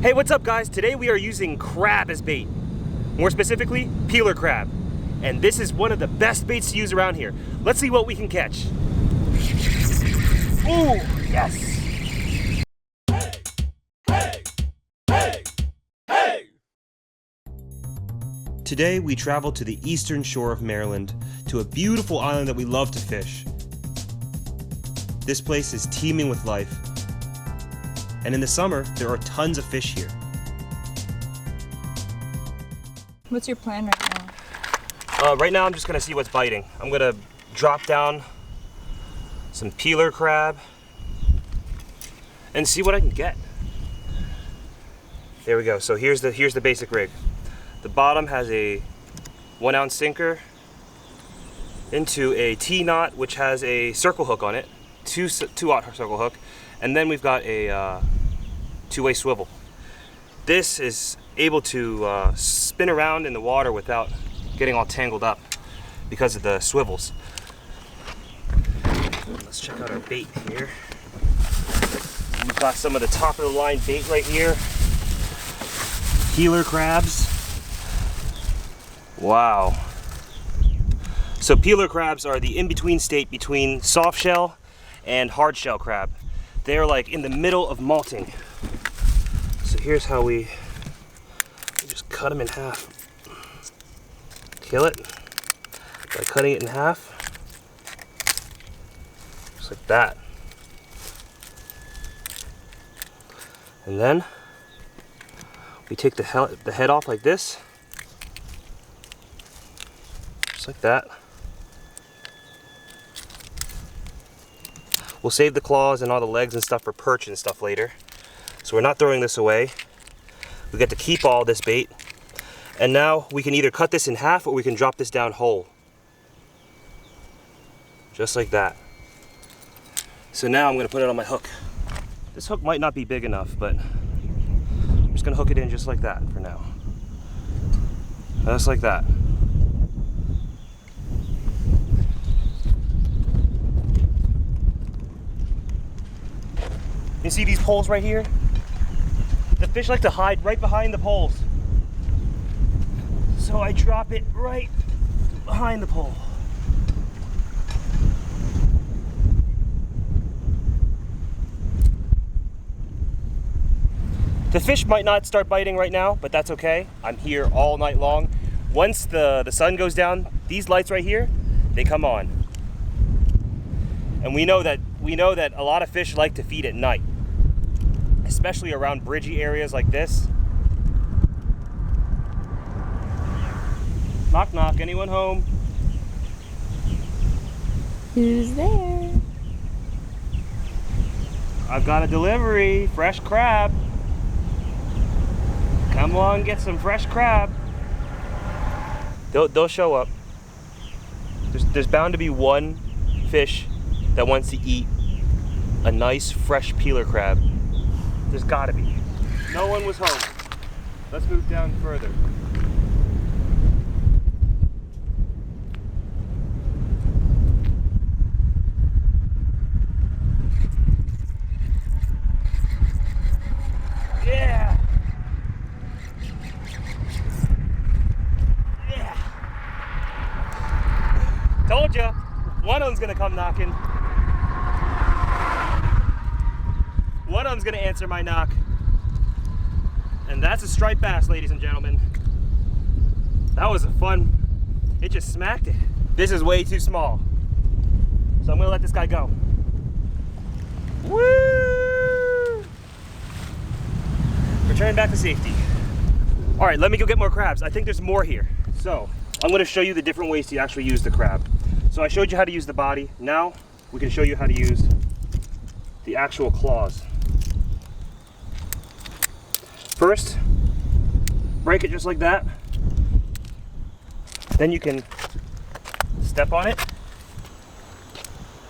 Hey, what's up guys? Today we are using crab as bait. More specifically, peeler crab. And this is one of the best baits to use around here. Let's see what we can catch. Ooh, yes! Hey, hey, hey, hey! Today we travel to the eastern shore of Maryland to a beautiful island that we love to fish. This place is teeming with life. And in the summer, there are tons of fish here. What's your plan right now? Right now I'm just gonna see what's biting. I'm gonna drop down some peeler crab and see what I can get. There we go. So here's the basic rig. The bottom has a 1 ounce sinker into a T-knot, which has a circle hook on it, two-aught circle hook, and then we've got a two-way swivel. This is able to spin around in the water without getting all tangled up because of the swivels. Let's check out our bait here. We've got some of the top of the line bait right here. Peeler crabs. Wow. So peeler crabs are the in-between state between soft shell and hard shell crab. They're like in the middle of malting. So here's how we just cut them in half. Kill it by cutting it in half. Just like that. And then we take the head off like this. Just like that. We'll save the claws and all the legs and stuff for perch and stuff later. So we're not throwing this away. We get to keep all this bait. And now we can either cut this in half or we can drop this down whole. Just like that. So now I'm gonna put it on my hook. This hook might not be big enough, but I'm just gonna hook it in just like that for now. Just like that. You see these poles right here? The fish like to hide right behind the poles. So I drop it right behind the pole. The fish might not start biting right now, but that's okay. I'm here all night long. Once the sun goes down, these lights right here, they come on. And we know that a lot of fish like to feed at night, especially around bridgy areas like this. Knock knock, anyone home? Who's there? I've got a delivery, fresh crab. Come on, get some fresh crab. They'll show up. There's bound to be one fish that wants to eat a nice fresh peeler crab. There's gotta be. No one was home. Let's move down further. Yeah! Yeah! Told ya! One of them's gonna come knocking. One of them's gonna answer my knock. And that's a striped bass, ladies and gentlemen. That was a fun, it just smacked it. This is way too small. So I'm gonna let this guy go. Woo! Return back to safety. All right, let me go get more crabs. I think there's more here. So I'm gonna show you the different ways to actually use the crab. So I showed you how to use the body. Now we can show you how to use the actual claws. First, break it just like that. Then you can step on it.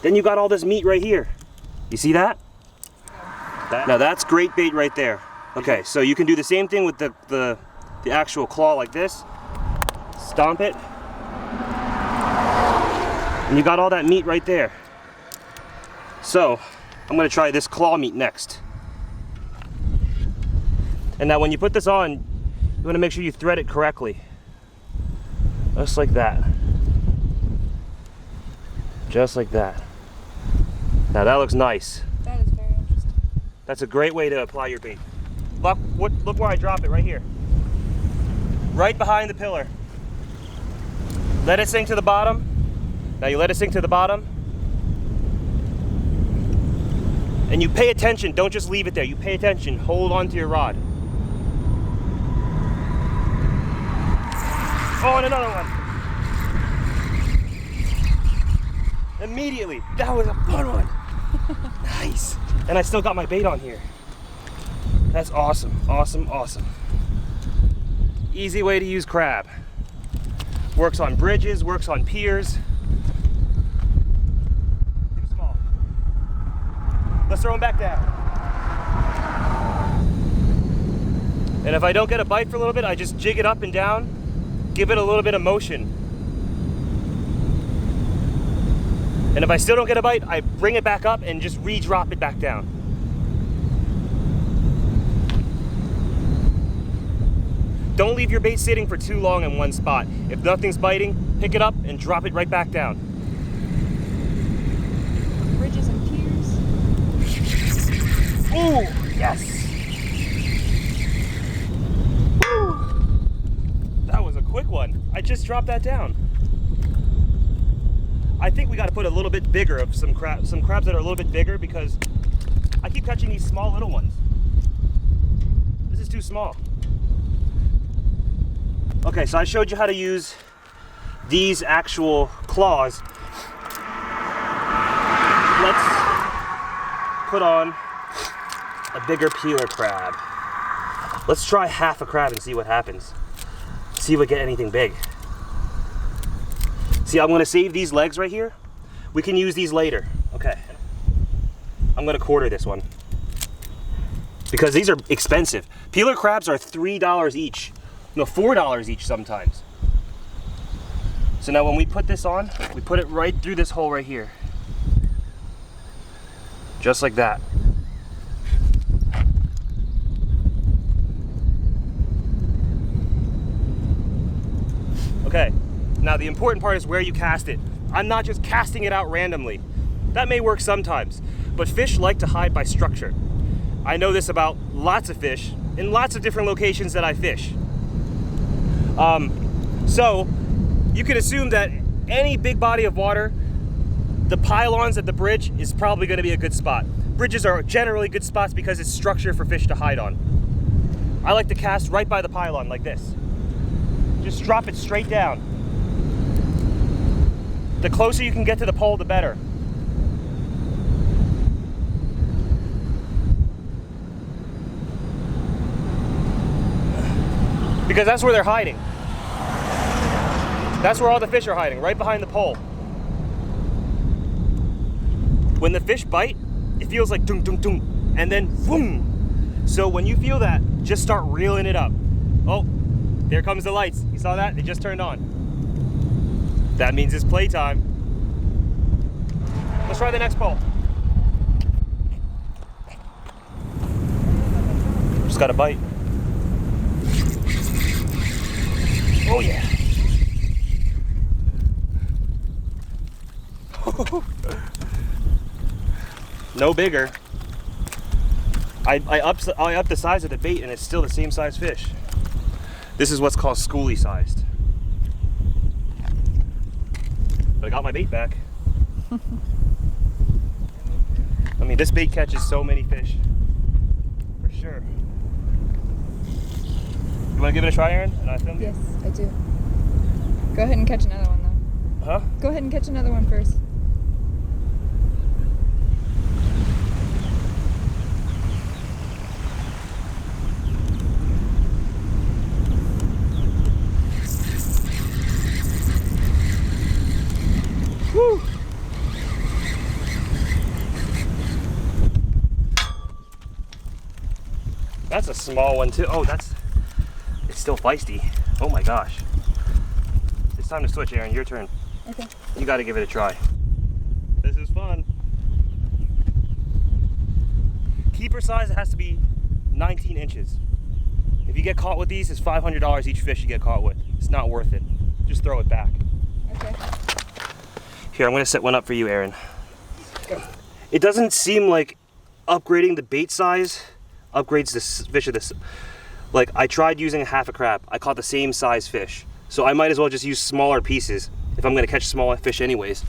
Then you got all this meat right here. You see that? Now that's great bait right there. Okay, so you can do the same thing with the actual claw like this. Stomp it. And you got all that meat right there. So I'm gonna try this claw meat next. And now when you put this on, you want to make sure you thread it correctly. Just like that. Just like that. Now that looks nice. That is very interesting. That's a great way to apply your bait. Look where I drop it, right here. Right behind the pillar. Let it sink to the bottom. Now you let it sink to the bottom. And you pay attention, don't just leave it there. You pay attention, hold on to your rod. Oh, and another one. Immediately, that was a fun one. Nice. And I still got my bait on here. That's awesome, awesome, awesome. Easy way to use crab. Works on bridges, works on piers. Too small. Let's throw them back down. And if I don't get a bite for a little bit, I just jig it up and down, give it a little bit of motion. And if I still don't get a bite, I bring it back up and just re-drop it back down. Don't leave your bait sitting for too long in one spot. If nothing's biting, pick it up and drop it right back down. Bridges and piers. Ooh, yes. Woo. That was a quick one. I just dropped that down. I think we got to put a little bit bigger of some crabs that are a little bit bigger, because I keep catching these small little ones. This is too small. Okay, so I showed you how to use these actual claws. Let's put on a bigger peeler crab. Let's try half a crab and see what happens. See if we get anything big. See, I'm gonna save these legs right here. We can use these later. Okay. I'm gonna quarter this one, because these are expensive. Peeler crabs are $3 each. No, $4 each sometimes. So now when we put this on, we put it right through this hole right here. Just like that. Okay, now the important part is where you cast it. I'm not just casting it out randomly. That may work sometimes, but fish like to hide by structure. I know this about lots of fish in lots of different locations that I fish. So you can assume that any big body of water, the pylons at the bridge is probably going to be a good spot. Bridges are generally good spots because it's structure for fish to hide on. I like to cast right by the pylon like this. Just drop it straight down. The closer you can get to the pole, the better. Because that's where they're hiding. That's where all the fish are hiding, right behind the pole. When the fish bite, it feels like dunk, dunk, dunk, and then boom. So when you feel that, just start reeling it up. Oh, there comes the lights. You saw that? They just turned on. That means it's playtime. Let's try the next pole. Just got a bite. Oh yeah. No bigger. I upped the size of the bait and it's still the same size fish. This is what's called schoolie sized. But I got my bait back. I mean, this bait catches so many fish. For sure. You want to give it a try, Erin? And I film you? Yes, I do. Go ahead and catch another one though. Huh? Go ahead and catch another one first. Woo! That's a small one too. Oh, it's still feisty. Oh my gosh. It's time to switch, Erin. Your turn. Okay. You got to give it a try. This is fun. Keeper size, it has to be 19 inches. If you get caught with these, it's $500 each fish you get caught with. It's not worth it. Just throw it back. Okay. Here, I'm gonna set one up for you, Erin. It doesn't seem like upgrading the bait size upgrades this fish of this. Like, I tried using a half a crab. I caught the same size fish. So I might as well just use smaller pieces if I'm gonna catch smaller fish anyways.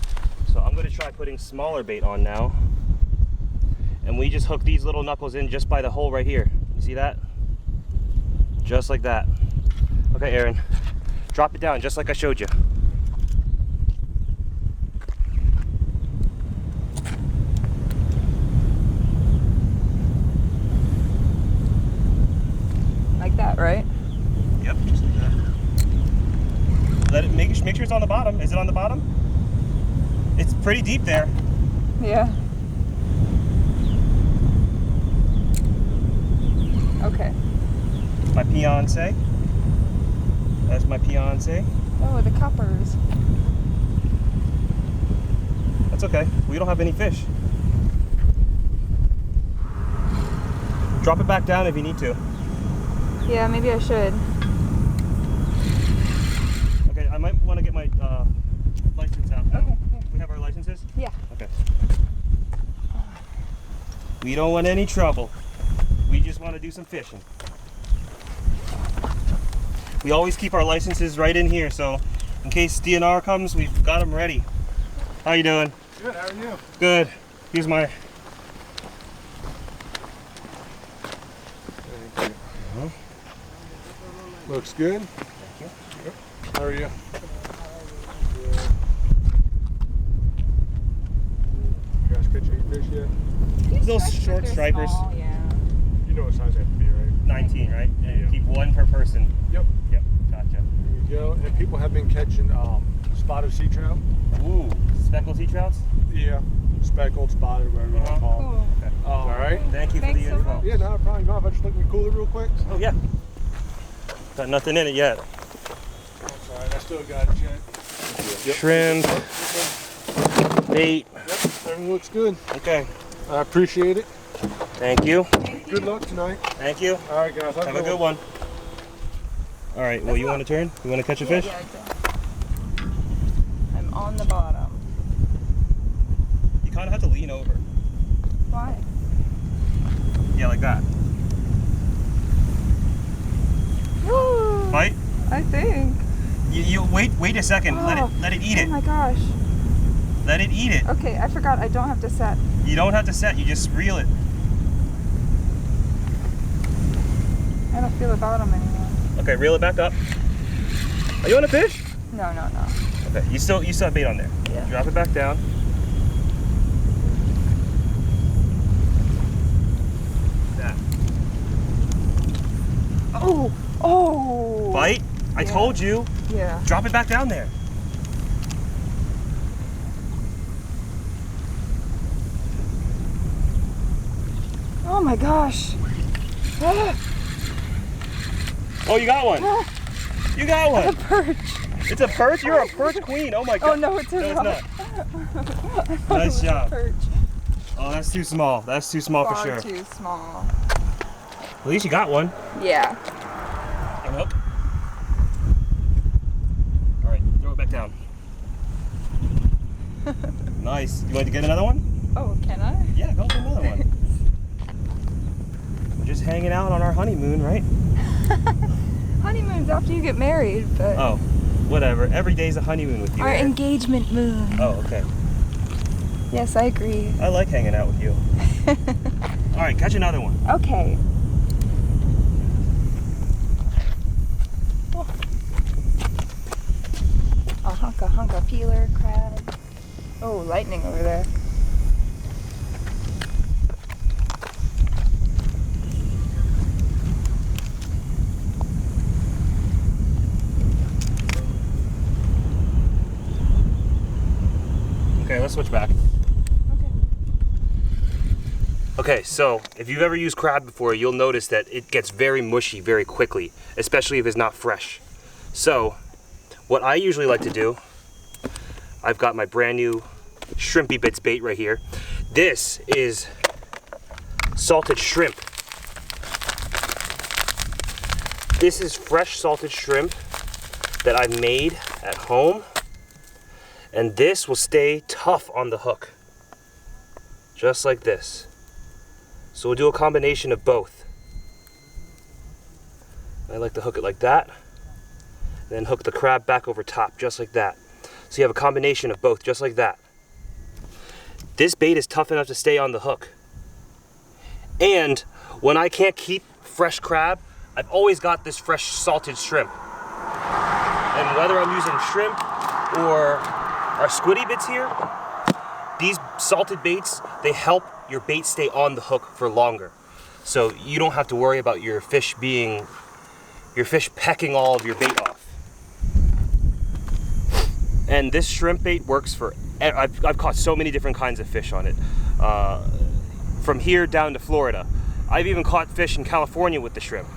So I'm gonna try putting smaller bait on now. And we just hook these little knuckles in just by the hole right here. You see that? Just like that. Okay, Erin, drop it down just like I showed you. Like that, right? Yep, just like that. Let it make sure it's on the bottom. Is it on the bottom? It's pretty deep there. Yeah. Okay. My fiance. That's my fiance. Oh, the coppers. That's okay. We don't have any fish. Drop it back down if you need to. Yeah, maybe I should. Okay, I might want to get my license out now. Okay. We have our licenses? Yeah. Okay. We don't want any trouble. We just want to do some fishing. We always keep our licenses right in here, so in case DNR comes, we've got them ready. How you doing? Good, how are you? Good. Here's my... Looks good. Thank you. Yep. How are you? You guys catch any fish yet? Those short stripers. Small, yeah. You know what size they have to be, right? 19, right? And Yeah. keep one per person. Yep. Yep, gotcha. There you go. And people have been catching spotted sea trout. Ooh, speckled sea trouts? Yeah. Speckled, spotted, whatever you want to call them. Cool. Okay. All right. Thank you for Thanks the so info. much. Yeah, no, probably not. If I just look at the cooler real quick. Oh, yeah. Got nothing in it yet. That's all right. I still got to check. Yep. Shrimp, bait. Yep. Everything looks good. Okay. I appreciate it. Thank you. Good luck tonight. Thank you. All right, guys. Have a good one. All right, well, you want to turn? You want to catch a fish? Yeah, I do. I'm on the bottom. You kind of have to lean over. Why? Yeah, like that. Bite? I think. You wait a second. Let it eat it. Oh my gosh. Let it eat it. Okay, I forgot I don't have to set. You don't have to set. You just reel it. I don't feel the bottom anymore. Okay, reel it back up. Are you on a fish? No. Okay, you still have bait on there. Yeah. Drop it back down. That. Oh. Bite? I Yeah. told you. Yeah. Drop it back down there. Oh my gosh. Ah, Oh, you got one. You got a one. perch. It's a perch? You're a perch queen. Oh my god. Oh no, it's a No, it's rock. not. I thought it Nice was a job. perch. Oh, that's too small. That's too small for Far sure. too small. At least you got one. Yeah. And hook. All right, throw it back down. Nice. You want to get another one? Oh, can I? Yeah, go for another one. We're just hanging out on our honeymoon, right? Honeymoon's after you get married, but Oh, whatever. Every day's a honeymoon with you. our Erin. engagement moon. Oh, okay. Yes, I agree. I like hanging out with you. All right, catch another one. Okay. A hunka peeler crab. Oh, lightning over there. Okay, let's switch back. Okay. Okay, so if you've ever used crab before, you'll notice that it gets very mushy very quickly, especially if it's not fresh. So, what I usually like to do, I've got my brand new Shrimpy Bits bait right here. This is salted shrimp. This is fresh salted shrimp that I've made at home. And this will stay tough on the hook. Just like this. So we'll do a combination of both. I like to hook it like that. And then hook the crab back over top, just like that. So you have a combination of both, just like that. This bait is tough enough to stay on the hook. And when I can't keep fresh crab, I've always got this fresh salted shrimp. And whether I'm using shrimp or our Squidy Bits here, these salted baits, they help your bait stay on the hook for longer. So you don't have to worry about your fish pecking all of your bait off. And this shrimp bait works for, I've caught so many different kinds of fish on it. From here down to Florida. I've even caught fish in California with the shrimp.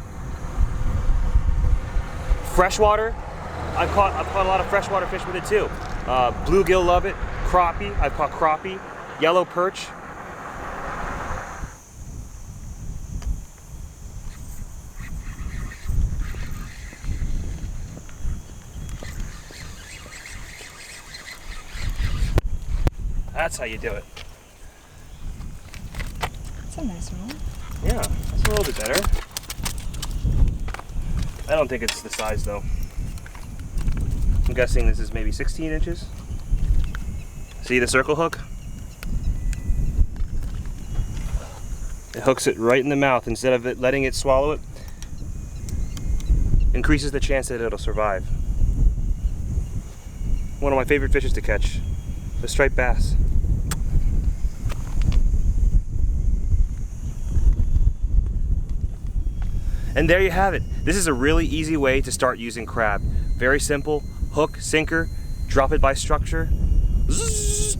Freshwater, I've caught a lot of freshwater fish with it too. Bluegill love it, crappie, I've caught crappie, yellow perch. That's how you do it. That's a nice one. Yeah, that's a little bit better. I don't think it's the size though. I'm guessing this is maybe 16 inches. See the circle hook? It hooks it right in the mouth instead of it letting it swallow it. Increases the chance that it'll survive. One of my favorite fishes to catch, the striped bass. And there you have it. This is a really easy way to start using crab. Very simple, hook, sinker, drop it by structure. Zzz.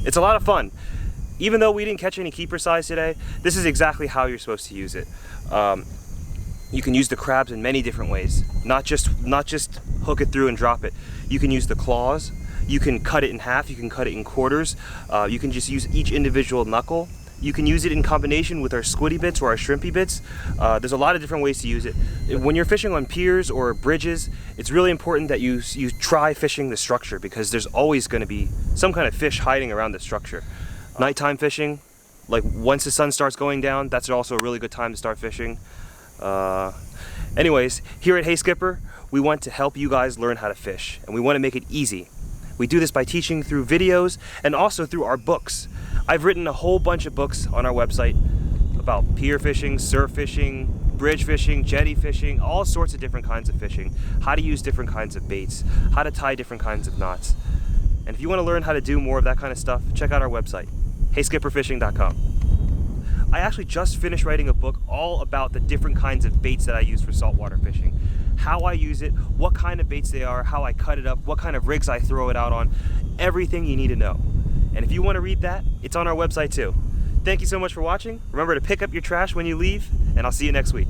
It's a lot of fun. Even though we didn't catch any keeper size today, this is exactly how you're supposed to use it. You can use the crabs in many different ways. Not just hook it through and drop it. You can use the claws. You can cut it in half. You can cut it in quarters. You can just use each individual knuckle. You can use it in combination with our Squidy Bits or our Shrimpy Bits. There's a lot of different ways to use it. When you're fishing on piers or bridges, it's really important that you try fishing the structure because there's always going to be some kind of fish hiding around the structure. Nighttime fishing, like once the sun starts going down, that's also a really good time to start fishing. Anyways, here at Hey Skipper, we want to help you guys learn how to fish, and we want to make it easy. We do this by teaching through videos and also through our books. I've written a whole bunch of books on our website about pier fishing, surf fishing, bridge fishing, jetty fishing, all sorts of different kinds of fishing, how to use different kinds of baits, how to tie different kinds of knots. And if you want to learn how to do more of that kind of stuff, check out our website, heyskipperfishing.com. I actually just finished writing a book all about the different kinds of baits that I use for saltwater fishing. How I use it, what kind of baits they are, how I cut it up, what kind of rigs I throw it out on, everything you need to know. And if you want to read that, it's on our website too. Thank you so much for watching. Remember to pick up your trash when you leave, and I'll see you next week.